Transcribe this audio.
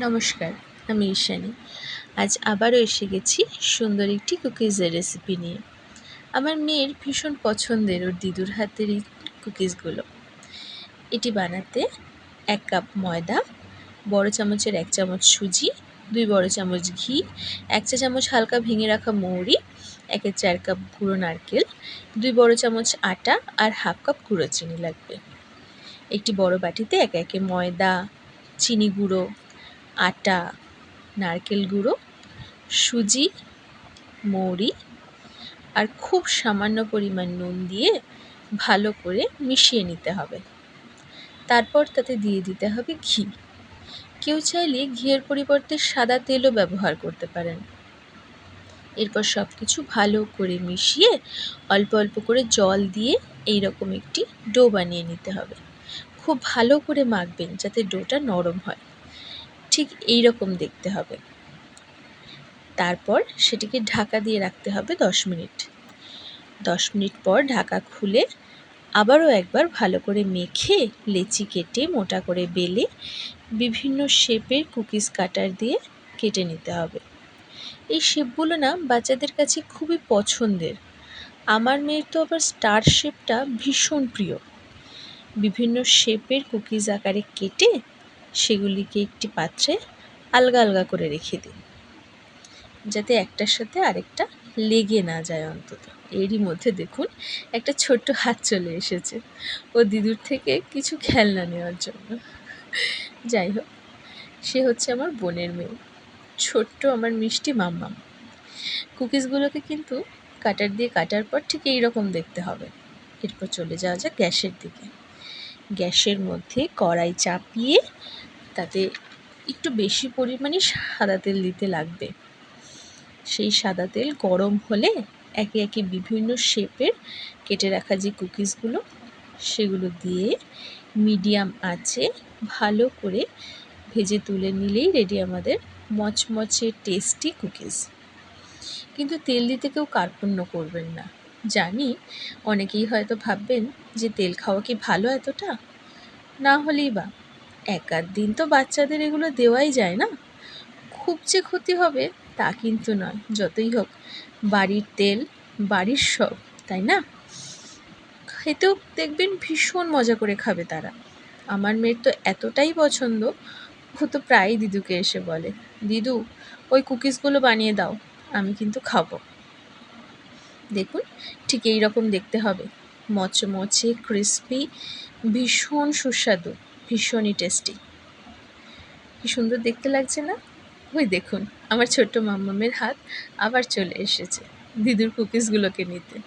নমস্কার, আমি ঈশানী। আজ আবারও এসে গেছি সুন্দর একটি কুকিজের রেসিপি নিয়ে। আমার মেয়ের ভীষণ পছন্দের ওর দিদুর হাতের এই কুকিজগুলো। এটি বানাতে 1 কাপ ময়দা, বড় চামচের 1 চামচ সুজি, 2 বড় চামচ ঘি, 1 চা চামচ হালকা ভেঙে রাখা মৌরি, 1/4 কাপ গুঁড়ো নারকেল, 2 বড় চামচ আটা আর 1/2 কাপ গুঁড়ো চিনি লাগবে। একটি বড় বাটিতে একে একে ময়দা, চিনি গুঁড়ো, আটা, নারকেল গুঁড়ো, সুজি, মৌরি আর খুব সামান্য পরিমাণ নুন দিয়ে ভালো করে মিশিয়ে নিতে হবে। তারপর তাতে দিয়ে দিতে হবে ঘি। কেউ চাইলে ঘিয়ের পরিবর্তে সাদা তেলও ব্যবহার করতে পারেন। এরপর সব কিছু ভালো করে মিশিয়ে অল্প অল্প করে জল দিয়ে এইরকম একটি ডো বানিয়ে নিতে হবে। খুব ভালো করে মাখবেন যাতে ডোটা নরম হয়। ঠিক এইরকম দেখতে হবে। তারপর সেটিকে ঢাকা দিয়ে রাখতে হবে 10 মিনিট। 10 মিনিট পর ঢাকা খুলে আবারও একবার ভালো করে মেখে লেচি কেটে মোটা করে বেলে বিভিন্ন শেপের কুকিজ কাটার দিয়ে কেটে নিতে হবে। এই শেপগুলো না বাচ্চাদের কাছে খুবই পছন্দের। আমার মেয়ের তো আবার স্টার শেপটা ভীষণ প্রিয়। বিভিন্ন শেপের কুকিজ আকারে কেটে সেগুলিকে একটি পাত্রে আলগা আলগা করে রেখে দিন, যাতে একটার সাথে আরেকটা লেগে না যায় অন্তত। এরই মধ্যে দেখুন একটা ছোট্ট হাত চলে এসেছে ও দিদুর থেকে কিছু খেলনা নেওয়ার জন্য। যাই হোক, সে হচ্ছে আমার বোনের মেয়ে, ছোট্ট আমার মিষ্টি মাম্মাম। কুকিজগুলোকে কিন্তু কাটার দিয়ে কাটার পর ঠিক এইরকম দেখতে হবে। এরপর চলে যাওয়া যাক গ্যাসের দিকে। গ্যাসের মধ্যে কড়াই চাপিয়ে তাতে একটু বেশি পরিমাণে সাদা তেল দিতে লাগবে। সেই সাদা তেল গরম হলে একে একে বিভিন্ন শেপের কেটে রাখা যে কুকিজগুলো সেগুলো দিয়ে মিডিয়াম আঁচে ভালো করে ভেজে তুলে নিলেই রেডি আমাদের মচমচে টেস্টি কুকিজ। কিন্তু তেল দিতে কেউ কার্পণ্য করবেন না। জানি অনেকেই হয়তো ভাববেন যে তেল খাওয়া কি ভালো এতটা? না হলেই বা, এক আধ দিন তো বাচ্চাদের এগুলো দেওয়াই যায় না। খুব যে ক্ষতি হবে তা কিন্তু নয়। যতই হোক বাড়ির তেল, বাড়ির সব, তাই না? খেতেও দেখবেন ভীষণ মজা করে খাবে তারা। আমার মেয়ের তো এতটাই পছন্দ, ও তো প্রায়ই দিদুকে এসে বলে, দিদু ওই কুকিজগুলো বানিয়ে দাও, আমি কিন্তু খাবো। দেখুন ঠিক এই রকম দেখতে হবে, মচমচে ক্রিস্পি, ভীষণ সুস্বাদু, ভীষণই টেস্টি। কি সুন্দর দেখতে লাগছে না? ওই দেখুন আমার ছোট্ট মাম্মামের হাত আবার চলে এসেছে দিদুর কুকিজগুলোকে নিতে।